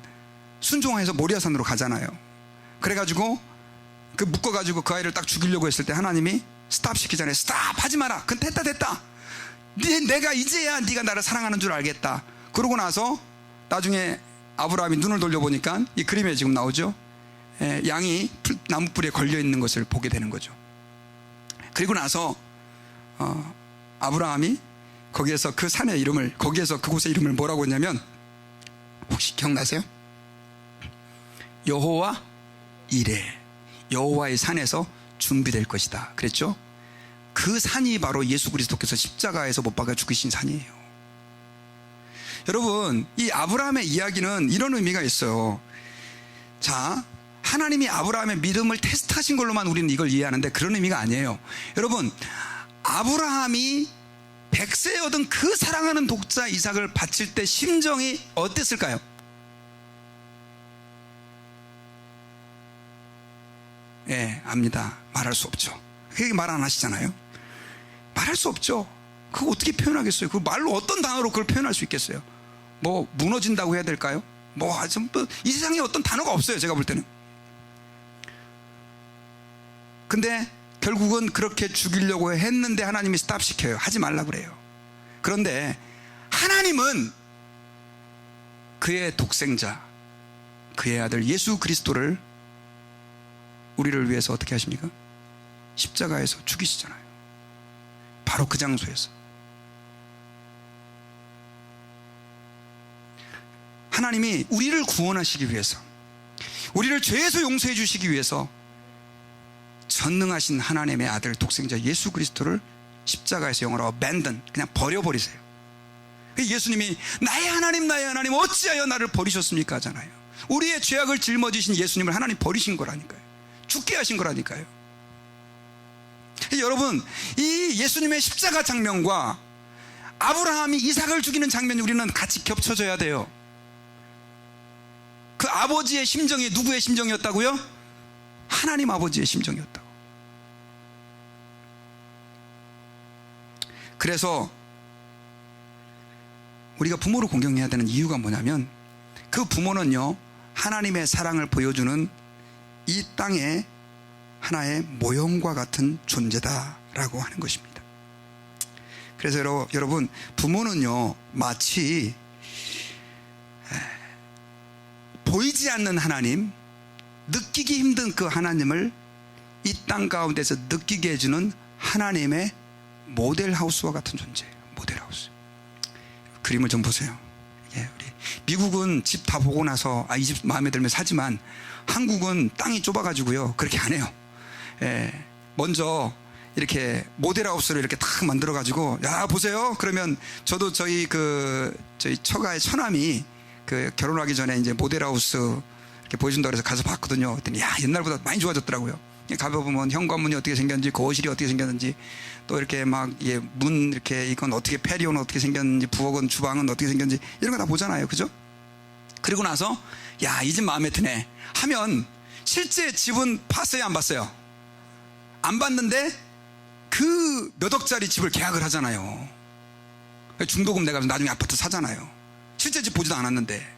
순종해서 모리아산으로 가잖아요. 그래가지고 묶어가지고 그 아이를 딱 죽이려고 했을 때 하나님이 스탑 시키잖아요. 스탑! 하지 마라! 근데 됐다! 내가 이제야 네가 나를 사랑하는 줄 알겠다. 그러고 나서 나중에 아브라함이 눈을 돌려보니까 이 그림에 지금 나오죠. 양이 나무뿔에 걸려 있는 것을 보게 되는 거죠. 그리고 나서 아브라함이 거기에서 그 산의 이름을, 거기에서 그곳의 이름을 뭐라고 했냐면, 혹시 기억나세요? 여호와 이레, 여호와의 산에서 준비될 것이다 그랬죠. 그 산이 바로 예수 그리스도께서 십자가에서 못 박아 죽으신 산이에요. 여러분, 이 아브라함의 이야기는 이런 의미가 있어요. 자, 하나님이 아브라함의 믿음을 테스트하신 걸로만 우리는 이걸 이해하는데 그런 의미가 아니에요. 여러분, 아브라함이 100세 얻은 그 사랑하는 독자 이삭을 바칠 때 심정이 어땠을까요? 예, 압니다. 말할 수 없죠. 그게 말 안 하시잖아요. 말할 수 없죠. 그거 어떻게 표현하겠어요? 그 말로 어떤 단어로 그걸 표현할 수 있겠어요? 뭐 무너진다고 해야 될까요? 이 세상에 어떤 단어가 없어요, 제가 볼 때는. 근데 결국은 그렇게 죽이려고 했는데 하나님이 스탑시켜요. 하지 말라 그래요. 그런데 하나님은 그의 독생자, 그의 아들 예수 그리스도를 우리를 위해서 어떻게 하십니까? 십자가에서 죽이시잖아요. 바로 그 장소에서. 하나님이 우리를 구원하시기 위해서, 우리를 죄에서 용서해 주시기 위해서 전능하신 하나님의 아들 독생자 예수 그리스도를 십자가에서 영어로 abandon, 그냥 버려버리세요. 예수님이 나의 하나님 어찌하여 나를 버리셨습니까 하잖아요. 우리의 죄악을 짊어지신 예수님을 하나님 버리신 거라니까요. 죽게 하신 거라니까요. 여러분, 이 예수님의 십자가 장면과 아브라함이 이삭을 죽이는 장면이 우리는 같이 겹쳐져야 돼요. 그 아버지의 심정이 누구의 심정이었다고요? 하나님 아버지의 심정이었다고. 그래서 우리가 부모를 공경해야 되는 이유가 뭐냐면, 그 부모는요, 하나님의 사랑을 보여주는 이 땅의 하나의 모형과 같은 존재다라고 하는 것입니다. 그래서 여러분, 부모는요, 마치 보이지 않는 하나님, 느끼기 힘든 그 하나님을 이 땅 가운데서 느끼게 해주는 하나님의 모델하우스와 같은 존재예요. 모델하우스. 그림을 좀 보세요. 우리 미국은 집 다 보고 나서 이 집 마음에 들면 사지만, 한국은 땅이 좁아가지고요, 그렇게 안 해요. 먼저 이렇게 모델하우스를 이렇게 탁 만들어가지고, 야 보세요. 그러면 저도 저희 처가의 처남이 결혼하기 전에 이제 모델하우스 이렇게 보여준다고 해서 가서 봤거든요. 그랬더니 야, 옛날보다 많이 좋아졌더라고요. 가보면 현관문이 어떻게 생겼는지, 거실이 어떻게 생겼는지, 또 이렇게 문 이렇게, 이건 어떻게, 패리오는 어떻게 생겼는지, 부엌은, 주방은 어떻게 생겼는지, 이런 거 다 보잖아요. 그죠? 그리고 나서 야, 이 집 마음에 드네 하면 실제 집은 봤어요, 안 봤어요? 안 봤는데 그 몇 억짜리 집을 계약을 하잖아요. 중도금 내가 나중에 아파트 사잖아요. 실제 집 보지도 않았는데.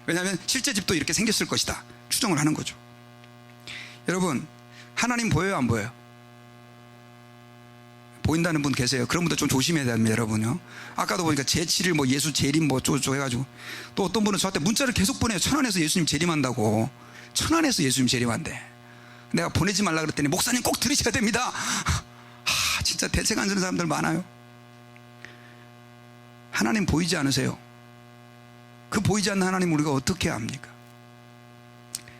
왜냐하면 실제 집도 이렇게 생겼을 것이다 추정을 하는 거죠. 여러분, 하나님 보여요, 안 보여요? 보인다는 분 계세요. 그런 분들 좀 조심해야 됩니다, 여러분요. 아까도 보니까 제7일 예수 재림 쪼 해가지고, 또 어떤 분은 저한테 문자를 계속 보내요. 천안에서 예수님 재림한다고. 천안에서 예수님 재림한대. 내가 보내지 말라 그랬더니, 목사님 꼭 들으셔야 됩니다. 진짜 대책 안 쓰는 사람들 많아요. 하나님 보이지 않으세요? 그 보이지 않는 하나님 우리가 어떻게 압니까?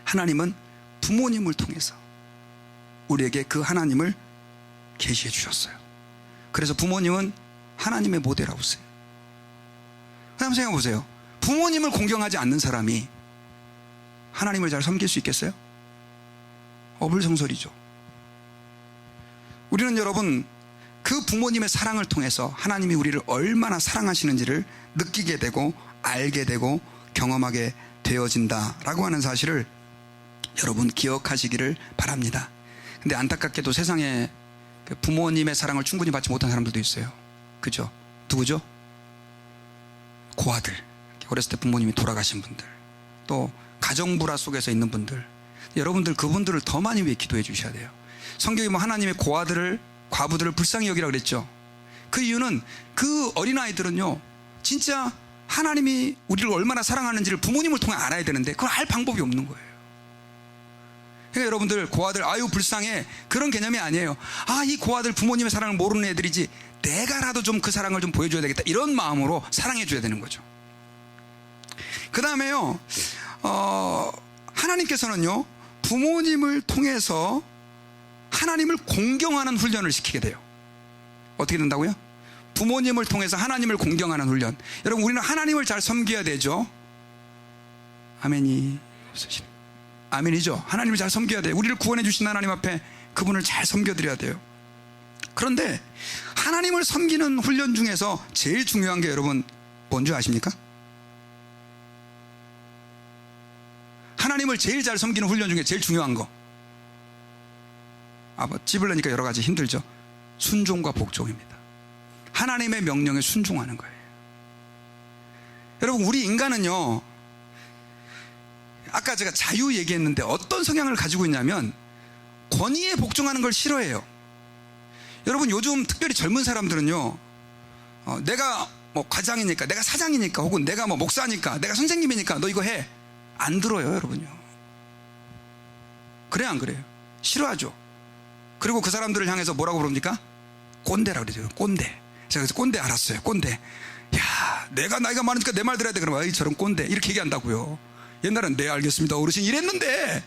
하나님은 부모님을 통해서 우리에게 그 하나님을 계시해 주셨어요. 그래서 부모님은 하나님의 모델하우스예요. 한번 생각해 보세요. 부모님을 공경하지 않는 사람이 하나님을 잘 섬길 수 있겠어요? 어불성설이죠. 우리는 여러분, 그 부모님의 사랑을 통해서 하나님이 우리를 얼마나 사랑하시는지를 느끼게 되고 알게 되고 경험하게 되어진다라고 하는 사실을 여러분 기억하시기를 바랍니다. 근데 안타깝게도 세상에 부모님의 사랑을 충분히 받지 못한 사람들도 있어요. 그죠? 누구죠? 고아들, 어렸을 때 부모님이 돌아가신 분들, 또 가정불화 속에서 있는 분들, 여러분들 그분들을 더 많이 위해 기도해 주셔야 돼요. 성경이 하나님의 과부들을 불쌍히 여기라 그랬죠. 그 이유는 그 어린아이들은요, 진짜 하나님이 우리를 얼마나 사랑하는지를 부모님을 통해 알아야 되는데 그걸 알 방법이 없는 거예요. 그러니까 여러분들 고아들 아유 불쌍해 그런 개념이 아니에요. 아, 이 고아들 부모님의 사랑을 모르는 애들이지 내가라도 좀 그 사랑을 좀 보여줘야 되겠다 이런 마음으로 사랑해 줘야 되는 거죠. 그 다음에요 하나님께서는요 부모님을 통해서 하나님을 공경하는 훈련을 시키게 돼요. 어떻게 된다고요? 부모님을 통해서 하나님을 공경하는 훈련. 여러분 우리는 하나님을 잘 섬겨야 되죠. 아멘이 없으시네. 아멘이죠. 하나님을 잘 섬겨야 돼요. 우리를 구원해 주신 하나님 앞에 그분을 잘 섬겨드려야 돼요. 그런데 하나님을 섬기는 훈련 중에서 제일 중요한 게 여러분 뭔지 아십니까? 하나님을 제일 잘 섬기는 훈련 중에 제일 중요한 거, 뭐 찝으려니까 여러 가지 힘들죠. 순종과 복종입니다. 하나님의 명령에 순종하는 거예요. 여러분 우리 인간은요 아까 제가 자유 얘기했는데 어떤 성향을 가지고 있냐면 권위에 복종하는 걸 싫어해요. 여러분 요즘 특별히 젊은 사람들은요 내가 뭐 과장이니까, 내가 사장이니까, 혹은 내가 뭐 목사니까, 내가 선생님이니까 너 이거 해, 안 들어요. 여러분요 그래 안 그래요? 싫어하죠. 그리고 그 사람들을 향해서 뭐라고 부릅니까? 꼰대라고 그러죠. 꼰대. 제가 그래서 꼰대 알았어요. 꼰대. 야, 내가 나이가 많으니까 내 말 들어야 돼. 그러면 저런 꼰대 이렇게 얘기한다고요. 옛날엔 네 알겠습니다 어르신 이랬는데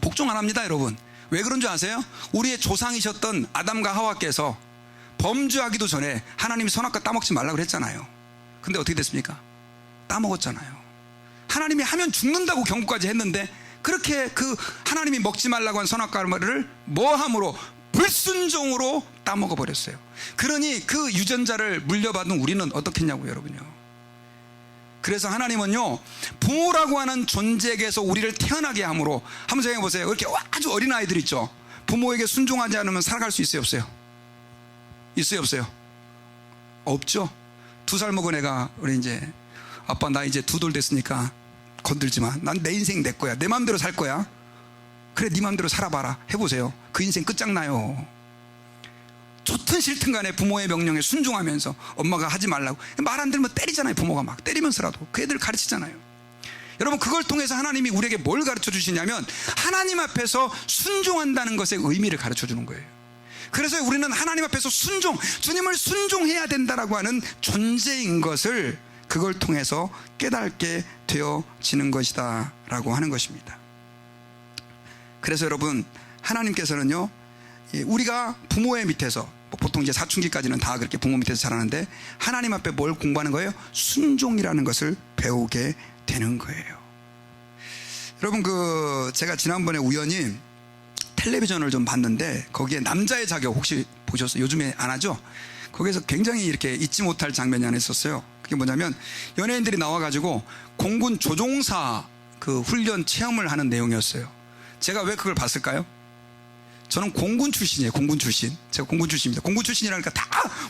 복종 안 합니다. 여러분 왜 그런 줄 아세요? 우리의 조상이셨던 아담과 하와께서 범죄하기도 전에 하나님이 선악과 따먹지 말라고 그랬잖아요. 근데 어떻게 됐습니까? 따먹었잖아요. 하나님이 하면 죽는다고 경고까지 했는데 그렇게 그 하나님이 먹지 말라고 한 선악과를 뭐함으로? 불순종으로 따먹어 버렸어요. 그러니 그 유전자를 물려받은 우리는 어떻겠냐고요 여러분요. 그래서 하나님은요 부모라고 하는 존재에게서 우리를 태어나게 함으로, 한번 생각해 보세요. 이렇게 아주 어린 아이들 있죠. 부모에게 순종하지 않으면 살아갈 수 있어요 없어요? 있어요 없어요? 없죠. 2살 먹은 애가 우리 이제 아빠 나 이제 2돌 됐으니까 건들지 마. 난 내 인생 내 거야. 내 마음대로 살 거야. 그래 네 마음대로 살아봐라. 해보세요. 그 인생 끝장나요. 좋든 싫든 간에 부모의 명령에 순종하면서 엄마가 하지 말라고 말 안 들으면 때리잖아요. 부모가 막 때리면서라도 그 애들 가르치잖아요. 여러분 그걸 통해서 하나님이 우리에게 뭘 가르쳐 주시냐면 하나님 앞에서 순종한다는 것의 의미를 가르쳐 주는 거예요. 그래서 우리는 하나님 앞에서 주님을 순종해야 된다라고 하는 존재인 것을 그걸 통해서 깨닫게 되어지는 것이다 라고 하는 것입니다. 그래서 여러분 하나님께서는요 우리가 부모의 밑에서 보통 이제 사춘기까지는 다 그렇게 부모 밑에서 자라는데 하나님 앞에 뭘 공부하는 거예요? 순종이라는 것을 배우게 되는 거예요. 여러분 제가 지난번에 우연히 텔레비전을 좀 봤는데 거기에 남자의 자격 혹시 보셨어요? 요즘에 안 하죠? 거기에서 굉장히 이렇게 잊지 못할 장면이 하나 있었어요. 그게 뭐냐면 연예인들이 나와가지고 공군 조종사 그 훈련 체험을 하는 내용이었어요. 제가 왜 그걸 봤을까요? 저는 공군 출신이에요. 공군 출신. 제가 공군 출신입니다. 공군 출신이라니까 다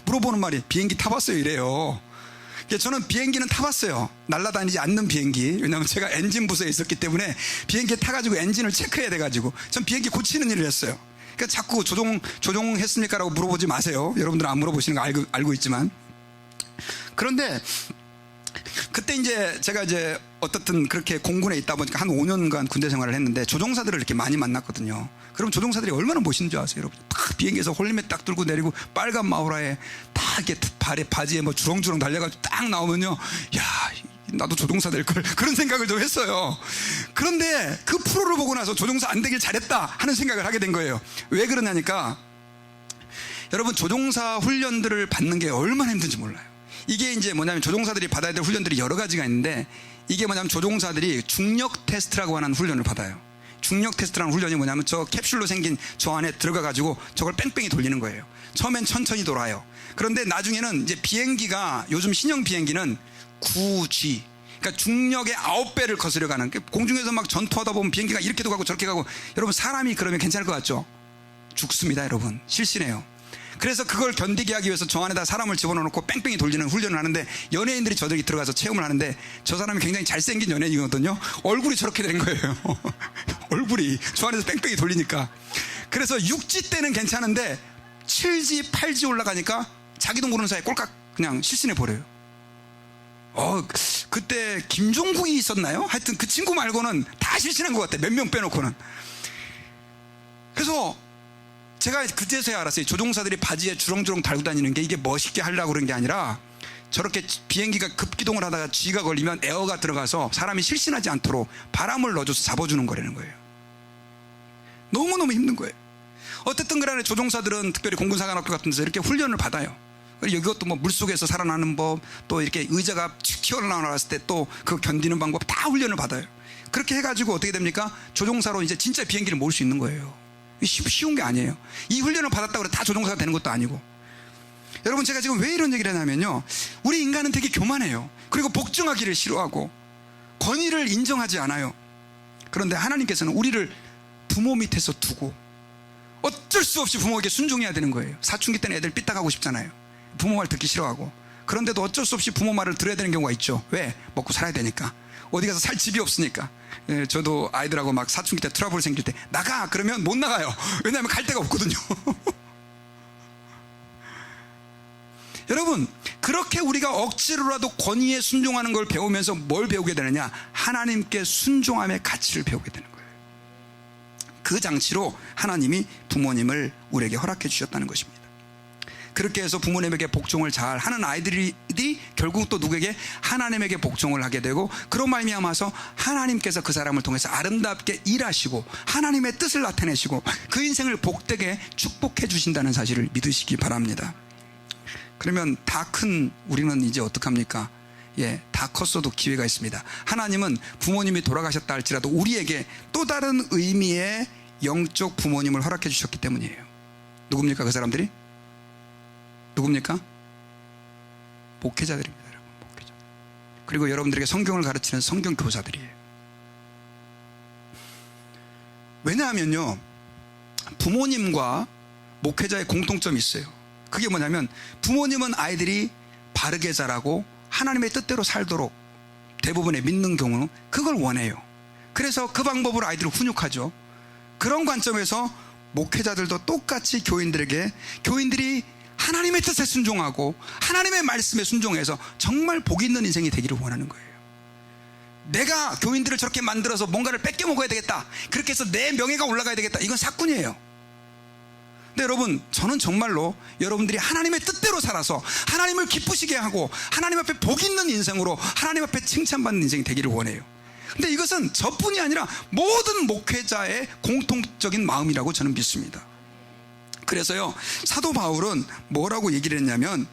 물어보는 말이 비행기 타봤어요 이래요. 저는 비행기는 타봤어요. 날아다니지 않는 비행기. 왜냐하면 제가 엔진 부서에 있었기 때문에 비행기 타가지고 엔진을 체크해야 돼가지고 전 비행기 고치는 일을 했어요. 그러니까 자꾸 조종했습니까? 라고 물어보지 마세요. 여러분들은 안 물어보시는 거 알고 있지만. 그런데 그때 이제 제가 이제 어떻든 그렇게 공군에 있다 보니까 한 5년간 군대 생활을 했는데 조종사들을 이렇게 많이 만났거든요. 그럼 조종사들이 얼마나 멋있는 줄 아세요? 여러분 딱 비행기에서 홀리멧 딱 들고 내리고 빨간 마우라에 딱 이렇게 바지에 뭐 주렁주렁 달려가지고 딱 나오면요, 야 나도 조종사 될 걸, 그런 생각을 좀 했어요. 그런데 그 프로를 보고 나서 조종사 안 되길 잘했다 하는 생각을 하게 된 거예요. 왜 그러냐니까 여러분 조종사 훈련들을 받는 게 얼마나 힘든지 몰라요. 이게 이제 뭐냐면 조종사들이 받아야 될 훈련들이 여러 가지가 있는데 이게 뭐냐면 조종사들이 중력 테스트라고 하는 훈련을 받아요. 중력 테스트라는 훈련이 뭐냐면 저 캡슐로 생긴 저 안에 들어가 가지고 저걸 뺑뺑이 돌리는 거예요. 처음엔 천천히 돌아요. 그런데 나중에는 이제 비행기가 요즘 신형 비행기는 9G, 그러니까 중력의 9배를 거스려 가는, 공중에서 막 전투하다 보면 비행기가 이렇게도 가고 저렇게 가고, 여러분 사람이 그러면 괜찮을 것 같죠? 죽습니다. 여러분 실시네요. 그래서 그걸 견디게 하기 위해서 저 안에다 사람을 집어넣고 뺑뺑이 돌리는 훈련을 하는데 연예인들이 저들이 들어가서 체험을 하는데 저 사람이 굉장히 잘생긴 연예인이거든요. 얼굴이 저렇게 된 거예요. 얼굴이 저 안에서 뺑뺑이 돌리니까. 그래서 6G 때는 괜찮은데 7G, 8G 올라가니까 자기도 모르는 사이에 꼴깍 그냥 실신해 버려요. 그때 김종국이 있었나요? 하여튼 그 친구 말고는 다 실신한 것 같아요. 몇 명 빼놓고는. 그래서 제가 그제서야 알았어요. 조종사들이 바지에 주렁주렁 달고 다니는 게 이게 멋있게 하려고 그런 게 아니라 저렇게 비행기가 급기동을 하다가 G가 걸리면 에어가 들어가서 사람이 실신하지 않도록 바람을 넣어줘서 잡아주는 거라는 거예요. 너무너무 힘든 거예요. 어쨌든 간에 조종사들은 특별히 공군사관학교 같은 데서 이렇게 훈련을 받아요. 이것도 뭐 물속에서 살아나는 법, 또 이렇게 의자가 툭 튀어나왔을 때 또 그거 견디는 방법 다 훈련을 받아요. 그렇게 해가지고 어떻게 됩니까? 조종사로 이제 진짜 비행기를 몰 수 있는 거예요. 쉬운 게 아니에요. 이 훈련을 받았다고 해서 다 조종사가 되는 것도 아니고. 여러분, 제가 지금 왜 이런 얘기를 하냐면요, 우리 인간은 되게 교만해요. 그리고 복종하기를 싫어하고 권위를 인정하지 않아요. 그런데 하나님께서는 우리를 부모 밑에서 두고 어쩔 수 없이 부모에게 순종해야 되는 거예요. 사춘기 때는 애들 삐딱하고 싶잖아요. 부모 말 듣기 싫어하고. 그런데도 어쩔 수 없이 부모 말을 들어야 되는 경우가 있죠. 왜? 먹고 살아야 되니까. 어디 가서 살 집이 없으니까. 예, 저도 아이들하고 막 사춘기 때 트러블 생길 때 나가! 그러면 못 나가요. 왜냐하면 갈 데가 없거든요. 여러분, 그렇게 우리가 억지로라도 권위에 순종하는 걸 배우면서 뭘 배우게 되느냐? 하나님께 순종함의 가치를 배우게 되는 거예요. 그 장치로 하나님이 부모님을 우리에게 허락해 주셨다는 것입니다. 그렇게 해서 부모님에게 복종을 잘 하는 아이들이 결국 또 누구에게? 하나님에게 복종을 하게 되고, 그런 말미암아서 하나님께서 그 사람을 통해서 아름답게 일하시고 하나님의 뜻을 나타내시고 그 인생을 복되게 축복해 주신다는 사실을 믿으시기 바랍니다. 그러면 다 큰 우리는 이제 어떡합니까? 예, 다 컸어도 기회가 있습니다. 하나님은 부모님이 돌아가셨다 할지라도 우리에게 또 다른 의미의 영적 부모님을 허락해 주셨기 때문이에요. 누굽니까? 그 사람들이? 누굽니까? 목회자들입니다, 여러분. 목회자. 그리고 여러분들에게 성경을 가르치는 성경 교사들이에요. 왜냐하면요, 부모님과 목회자의 공통점이 있어요. 그게 뭐냐면, 부모님은 아이들이 바르게 자라고 하나님의 뜻대로 살도록 대부분의 믿는 경우는 그걸 원해요. 그래서 그 방법으로 아이들을 훈육하죠. 그런 관점에서 목회자들도 똑같이 교인들이 하나님의 뜻에 순종하고 하나님의 말씀에 순종해서 정말 복 있는 인생이 되기를 원하는 거예요. 내가 교인들을 저렇게 만들어서 뭔가를 뺏겨 먹어야 되겠다, 그렇게 해서 내 명예가 올라가야 되겠다, 이건 사꾼이에요. 근데 여러분, 저는 정말로 여러분들이 하나님의 뜻대로 살아서 하나님을 기쁘시게 하고 하나님 앞에 복 있는 인생으로 하나님 앞에 칭찬받는 인생이 되기를 원해요. 근데 이것은 저뿐이 아니라 모든 목회자의 공통적인 마음이라고 저는 믿습니다. 그래서요, 사도 바울은 뭐라고 얘기를 했냐면,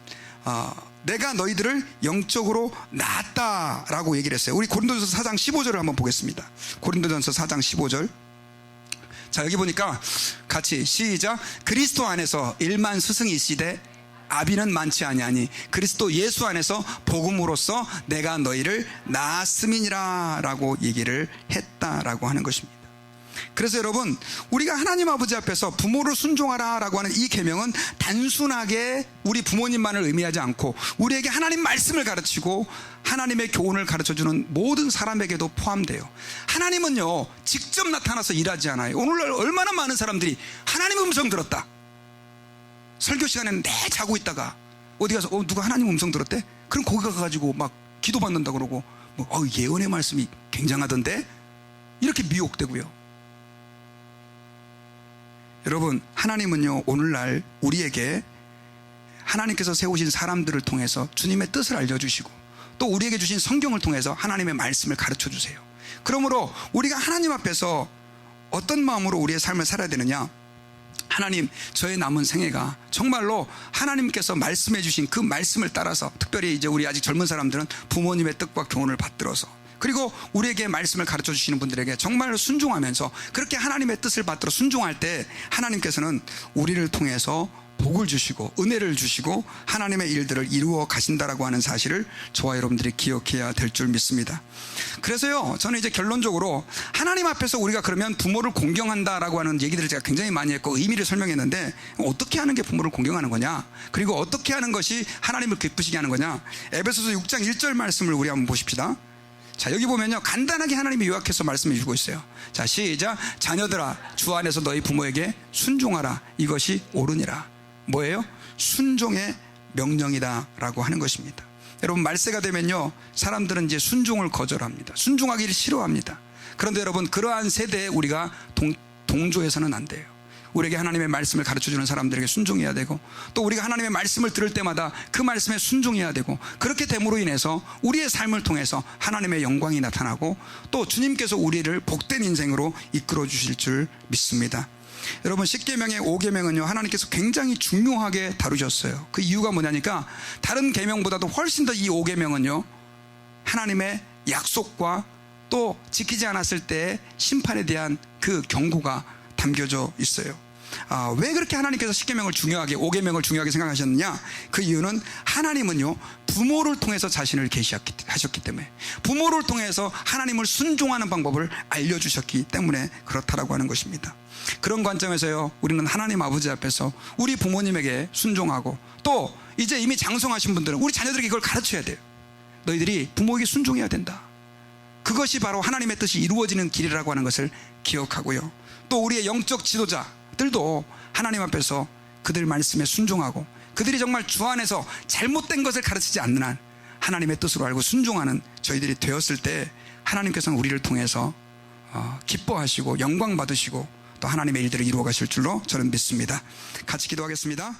내가 너희들을 영적으로 낳았다라고 얘기를 했어요. 우리 고린도전서 4장 15절을 한번 보겠습니다. 고린도전서 4장 15절. 자, 여기 보니까 같이 시작. 그리스도 안에서 일만 스승이 있으되 아비는 많지 아니하니 그리스도 예수 안에서 복음으로써 내가 너희를 낳았음이니라 라고 얘기를 했다라고 하는 것입니다. 그래서 여러분, 우리가 하나님 아버지 앞에서 부모를 순종하라 라고 하는 이 계명은 단순하게 우리 부모님만을 의미하지 않고 우리에게 하나님 말씀을 가르치고 하나님의 교훈을 가르쳐주는 모든 사람에게도 포함돼요. 하나님은요, 직접 나타나서 일하지 않아요. 오늘날 얼마나 많은 사람들이 하나님의 음성 들었다, 설교 시간에는 내 자고 있다가 어디 가서 누가 하나님 음성 들었대? 그럼 거기 가가지고 막 기도 받는다 그러고 예언의 말씀이 굉장하던데, 이렇게 미혹되고요. 여러분, 하나님은요, 오늘날 우리에게 하나님께서 세우신 사람들을 통해서 주님의 뜻을 알려주시고 또 우리에게 주신 성경을 통해서 하나님의 말씀을 가르쳐 주세요. 그러므로 우리가 하나님 앞에서 어떤 마음으로 우리의 삶을 살아야 되느냐? 하나님, 저의 남은 생애가 정말로 하나님께서 말씀해 주신 그 말씀을 따라서, 특별히 이제 우리 아직 젊은 사람들은 부모님의 뜻과 교훈을 받들어서, 그리고 우리에게 말씀을 가르쳐 주시는 분들에게 정말로 순종하면서 그렇게 하나님의 뜻을 받들어 순종할 때 하나님께서는 우리를 통해서 복을 주시고 은혜를 주시고 하나님의 일들을 이루어 가신다라고 하는 사실을 저와 여러분들이 기억해야 될 줄 믿습니다. 그래서요, 저는 이제 결론적으로 하나님 앞에서 우리가 그러면 부모를 공경한다라고 하는 얘기들을 제가 굉장히 많이 했고 의미를 설명했는데, 어떻게 하는 게 부모를 공경하는 거냐, 그리고 어떻게 하는 것이 하나님을 기쁘시게 하는 거냐, 에베소서 6장 1절 말씀을 우리 한번 보십시다. 자, 여기 보면요, 간단하게 하나님이 요약해서 말씀해 주고 있어요. 자, 시작. 자녀들아, 주 안에서 너희 부모에게 순종하라. 이것이 옳으니라. 뭐예요? 순종의 명령이다 라고 하는 것입니다. 여러분 말세가 되면요, 사람들은 이제 순종을 거절합니다. 순종하기를 싫어합니다. 그런데 여러분, 그러한 세대에 우리가 동조해서는 안 돼요. 우리에게 하나님의 말씀을 가르쳐주는 사람들에게 순종해야 되고, 또 우리가 하나님의 말씀을 들을 때마다 그 말씀에 순종해야 되고, 그렇게 됨으로 인해서 우리의 삶을 통해서 하나님의 영광이 나타나고, 또 주님께서 우리를 복된 인생으로 이끌어 주실 줄 믿습니다. 여러분, 10계명의 5계명은요 하나님께서 굉장히 중요하게 다루셨어요. 그 이유가 뭐냐니까, 다른 계명보다도 훨씬 더 이 5계명은요 하나님의 약속과 또 지키지 않았을 때의 심판에 대한 그 경고가 담겨져 있어요. 왜 그렇게 하나님께서 10계명을 중요하게, 5계명을 중요하게 생각하셨느냐? 그 이유는 하나님은요 부모를 통해서 자신을 계시하셨기 때문에, 부모를 통해서 하나님을 순종하는 방법을 알려주셨기 때문에 그렇다라고 하는 것입니다. 그런 관점에서요, 우리는 하나님 아버지 앞에서 우리 부모님에게 순종하고, 또 이제 이미 장성하신 분들은 우리 자녀들에게 이걸 가르쳐야 돼요. 너희들이 부모에게 순종해야 된다. 그것이 바로 하나님의 뜻이 이루어지는 길이라고 하는 것을 기억하고요, 또 우리의 영적 지도자들도 하나님 앞에서 그들 말씀에 순종하고, 그들이 정말 주 안에서 잘못된 것을 가르치지 않는 한 하나님의 뜻으로 알고 순종하는 저희들이 되었을 때, 하나님께서는 우리를 통해서 기뻐하시고 영광 받으시고 또 하나님의 일들을 이루어 가실 줄로 저는 믿습니다. 같이 기도하겠습니다.